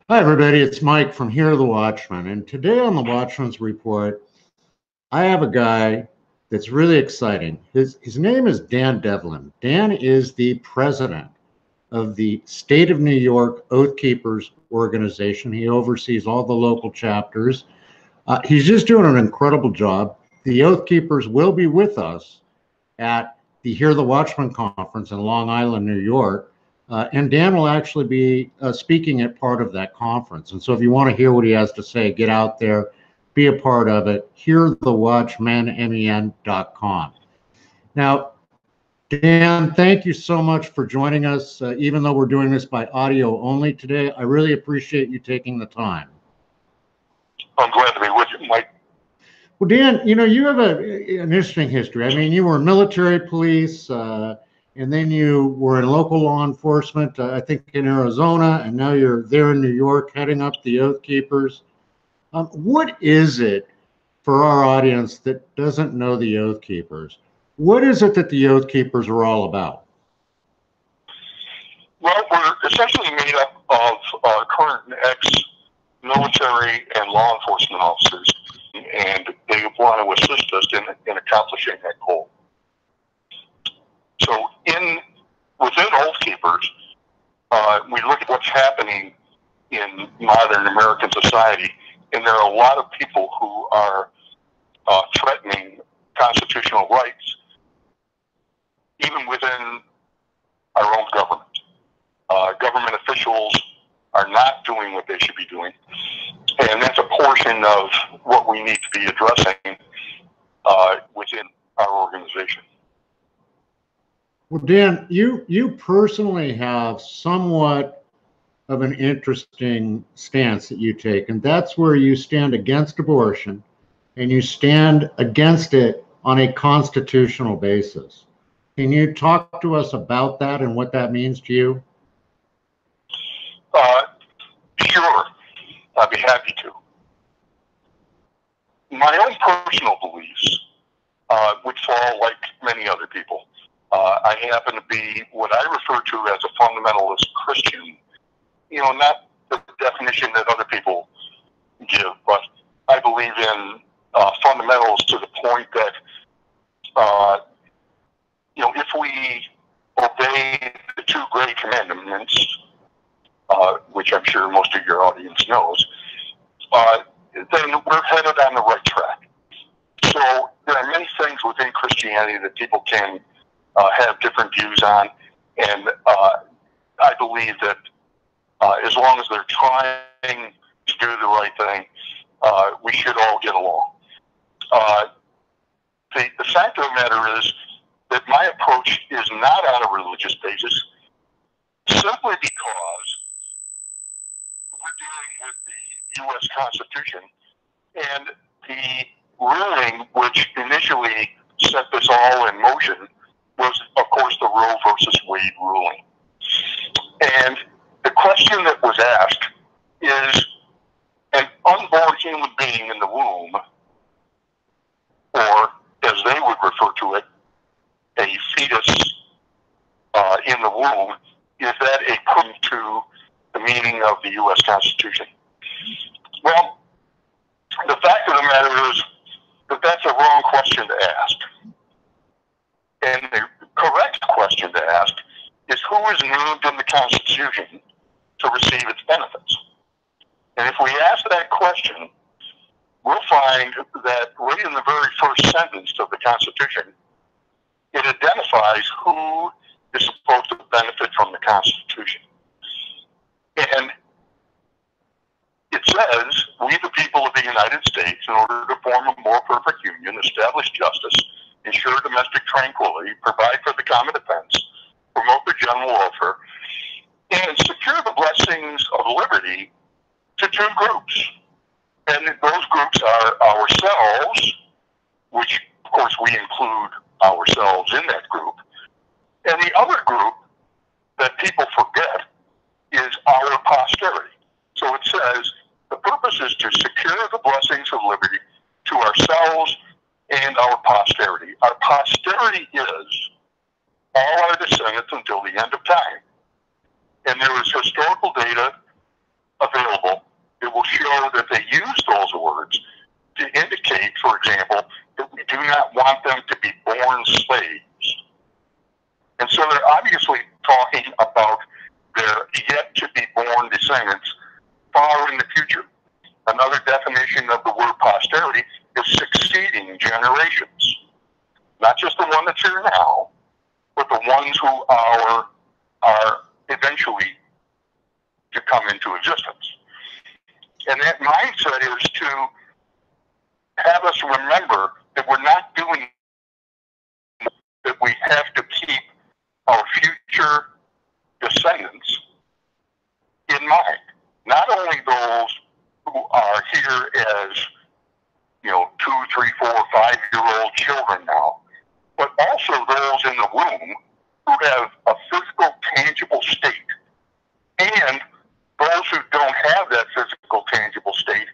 Hi, everybody. It's Mike from Here the Watchman. And today on the Watchman's Report, I have a guy that's really exciting. His name is Dan Deviln. Dan is the president of the State of New York Oath Keepers organization. He oversees all the local chapters. He's just doing an incredible job. The Oath Keepers will be with us at the Hear the Watchman conference in Long Island, New York. And Dan will actually be speaking at part of that conference. And so if you want to hear what he has to say, get out there, be a part of it. HearTheWatchMen.com. Now, Dan, thank you so much for joining us. Even though we're doing this by audio only today, I really appreciate you taking the time. I'm glad to be with you, Mike. Well, Dan, you have an interesting history. I mean, you were military police, and then you were in local law enforcement, I think in Arizona, and now you're there in New York heading up the Oath Keepers. What is it for our audience that doesn't know the Oath Keepers? What is it that the Oath Keepers are all about? Well, we're essentially made up of current and ex-military and law enforcement officers, and they want to assist us in accomplishing that goal. So within Oath Keepers, we look at what's happening in modern American society, and there are a lot of people who are threatening constitutional rights, even within our own government. Government officials are not doing what they should be doing, and that's a portion of what we need to be addressing within our organization. Well, Dan, you personally have somewhat of an interesting stance that you take, and that's where you stand against abortion, and you stand against it on a constitutional basis. Can you talk to us about that and what that means to you? Sure, I'd be happy to. My own personal beliefs would fall like many other people. I happen to be what I refer to as a fundamentalist Christian. Not the definition that other people give, but I believe in fundamentals to the point that, if we obey the two great commandments, which I'm sure most of your audience knows, then we're headed on the right track. So there are many things within Christianity that people can have different views on, and I believe that as long as they're trying to do the right thing, we should all get along. The fact of the matter is that my approach is not on a religious basis, simply because we're dealing with the U.S. Constitution, and the ruling which initially set this all in motion was, of course, the Roe versus Wade ruling. And the question that was asked is, an unborn human being in the womb, or as they would refer to it, a fetus in the womb, is that a proof to the meaning of the U.S. Constitution? Well, the fact of the matter is that that's a wrong question to ask. And the correct question to ask is, who is named in the Constitution to receive its benefits? And if we ask that question, we'll find that right in the very first sentence of the Constitution, it identifies who is supposed to benefit from the Constitution. And it says, we the people of the United States, in order to form a more perfect union, establish justice, ensure domestic tranquility, provide for the common defense, promote the general welfare, and secure the blessings of liberty to two groups. And those groups are ourselves, which, of course, we include ourselves in that group. And the other group that people forget is our posterity. So it says, the purpose is to secure the blessings of liberty to ourselves and our posterity. Our posterity is all our descendants until the end of time. And there is historical data available, it will show that they use those words to indicate, for example, that we do not want them to be born slaves. And so they're obviously talking about their yet-to-be-born descendants far in the future. Another definition of the word posterity is succeeding generations. Not just the one that's here now, but the ones who are eventually to come into existence. And that mindset is to have us remember that we're not doing, that we have to keep our future descendants in mind. Not only those who are here as, 2, 3, 4, 5-year-old children now, but also those in the womb who have a physical, tangible state, and those who don't have that physical, tangible state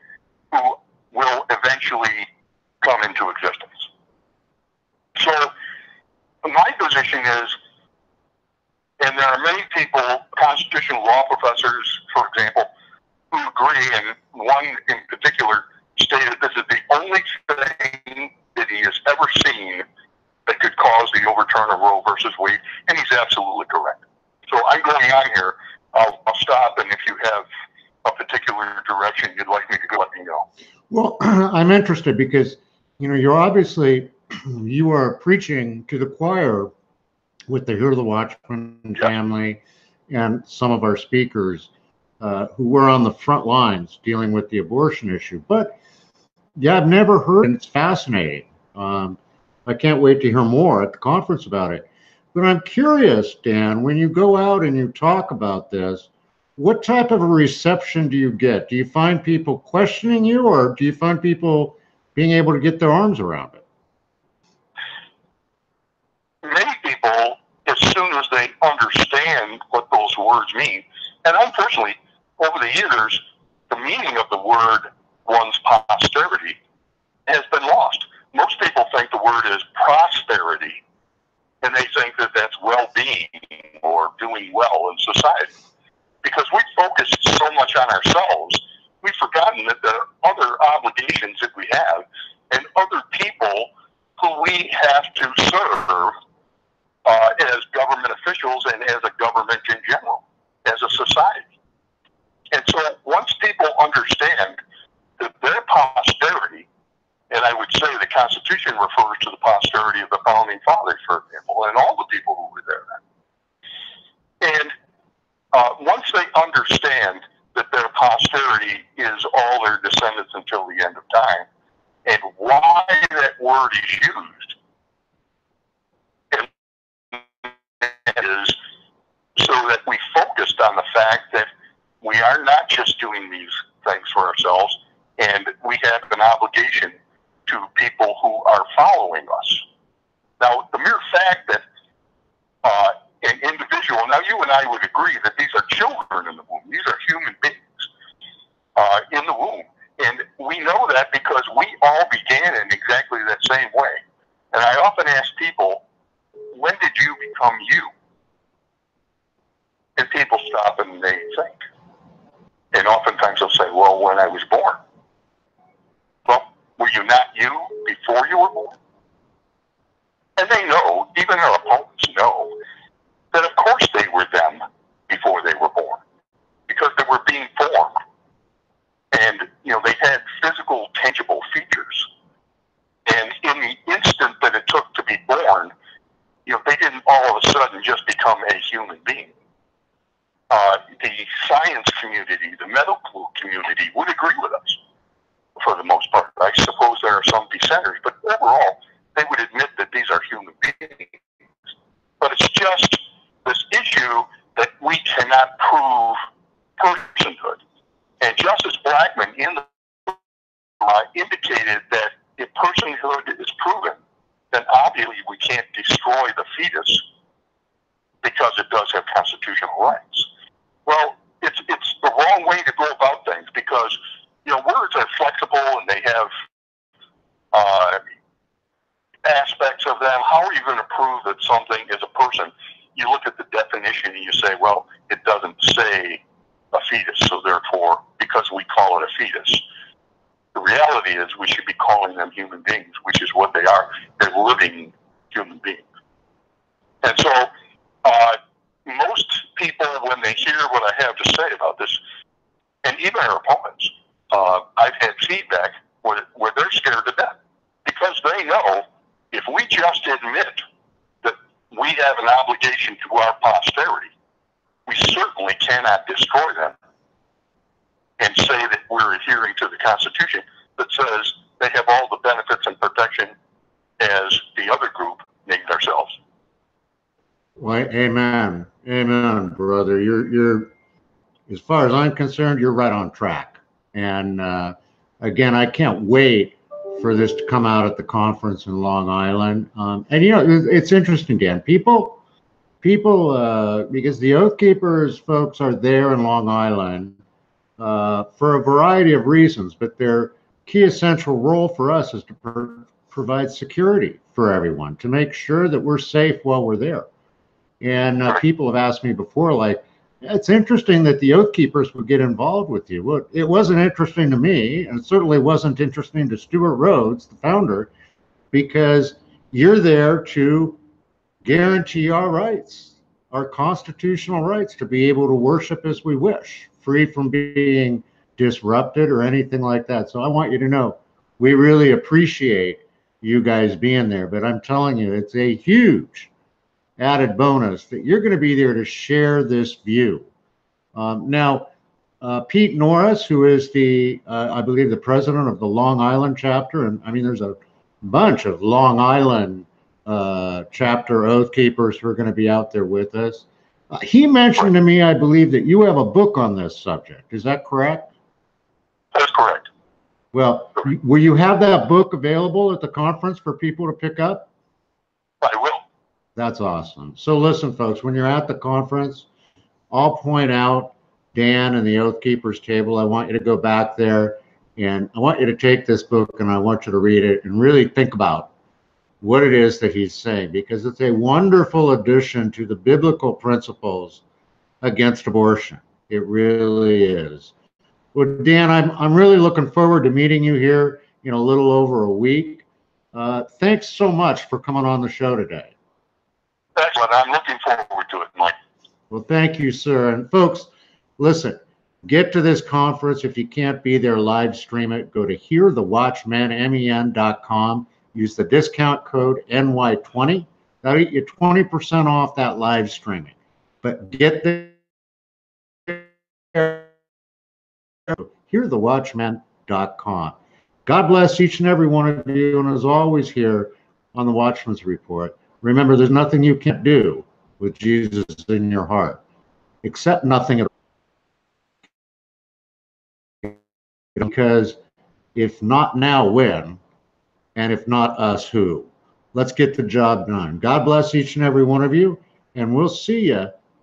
who will eventually come into existence. So my position is, and there are many people, constitutional law professors, for example, who agree, and one in particular stated this is the only thing that he has ever seen that could cause the overturn of Roe versus Wade, and he's absolutely correct. So I'm going on here. I'll stop, and if you have a particular direction you'd like me to go, let me know. Well, I'm interested because, you're obviously, you are preaching to the choir with the Hear the Watchmen family and some of our speakers who were on the front lines dealing with the abortion issue. But yeah, I've never heard, and it's fascinating. I can't wait to hear more at the conference about it. But I'm curious, Dan, when you go out and you talk about this, what type of a reception do you get? Do you find people questioning you, or do you find people being able to get their arms around it? Many people, as soon as they understand what those words mean, and unfortunately, over the years, the meaning of the word one's posterity has been lost. Most people think the word is prosperity, and they think that that's well-being or doing well in society. Because we focused so much on ourselves, we've forgotten that there are other obligations that we have and other people who we have to serve as government officials and as a government in general, as a society. And so once people understand that their posterity, and I would say the Constitution refers to the posterity of the Founding Fathers, for example, and all the people who were there then. And once they understand that their posterity is all their descendants until the end of time, and why that word is used, and is so that we focused on the fact that we are not just doing these things for ourselves, and we have an obligation to people who are following us. Now, the mere fact that an individual, now you and I would agree that these are children in the womb. These are human beings in the womb. And we know that because we all began in exactly that same way. And I often ask people, when did you become you? And people stop and they think. And oftentimes they'll say, well, when I was born. Well, were you not you before you were born? And they know, even their opponents know, that of course they were them before they were born, because they were being formed. And, they had physical, tangible features. And in the instant that it took to be born, they didn't all of a sudden just become a human being. The science community, the medical community would agree with us for the most part. I suppose there are some dissenters, but overall, they would admit that these are human beings. But it's just this issue that we cannot prove personhood. And Justice Blackmun indicated that if personhood is proven, then obviously we can't destroy the fetus because it does have constitutional rights. Well, it's the wrong way to go about things because, words are flexible and they have aspects of them. How are you going to prove that something is a person? You look at the definition and you say, well, it doesn't say a fetus. So therefore, because we call it a fetus, the reality is we should be calling them human beings, which is what they are. They're living human beings. And so most people, when they hear what I have to say about this, and even our opponents, I've had feedback where they're scared to death because they know if we just admit that we have an obligation to our posterity, we certainly cannot destroy them and say that we're adhering to the Constitution that says they have all the benefits and protection as the other group named ourselves. Well, amen, amen, brother. You're, as far as I'm concerned, you're right on track. And again, I can't wait for this to come out at the conference in Long Island. And you know, it's interesting, Dan. People, because the Oath Keepers folks are there in Long Island for a variety of reasons, but their key essential role for us is to provide security for everyone, to make sure that we're safe while we're there. And people have asked me before, like, it's interesting that the Oath Keepers would get involved with you. Well, it wasn't interesting to me, and it certainly wasn't interesting to Stuart Rhodes, the founder, because you're there to guarantee our rights, our constitutional rights to be able to worship as we wish, free from being disrupted or anything like that. So I want you to know, we really appreciate you guys being there, but I'm telling you, it's a huge added bonus that you're going to be there to share this view. Now, Pete Norris, who is the, I believe, the president of the Long Island chapter, and I mean, there's a bunch of Long Island chapter Oath Keepers who are going to be out there with us. He mentioned to me, I believe, that you have a book on this subject. Is that correct? That's correct. Well, will you have that book available at the conference for people to pick up? I will. That's awesome. So listen, folks, when you're at the conference, I'll point out Dan and the Oath Keepers table. I want you to go back there and I want you to take this book and I want you to read it and really think about what it is that he's saying, because it's a wonderful addition to the biblical principles against abortion. It really is. Well, Dan, I'm really looking forward to meeting you here in a little over a week. Thanks so much for coming on the show today. Excellent. I'm looking forward to it, Mike. Well, thank you, sir. And folks, listen, get to this conference. If you can't be there, live stream it. Go to hearthewatchman.com. Use the discount code NY20. That'll get you 20% off that live streaming. But get there. Hearthewatchman.com. God bless each and every one of you. And as always here on the Watchman's Report, remember, there's nothing you can't do with Jesus in your heart, except nothing at all. Because if not now, when? And if not us, who? Let's get the job done. God bless each and every one of you, and we'll see you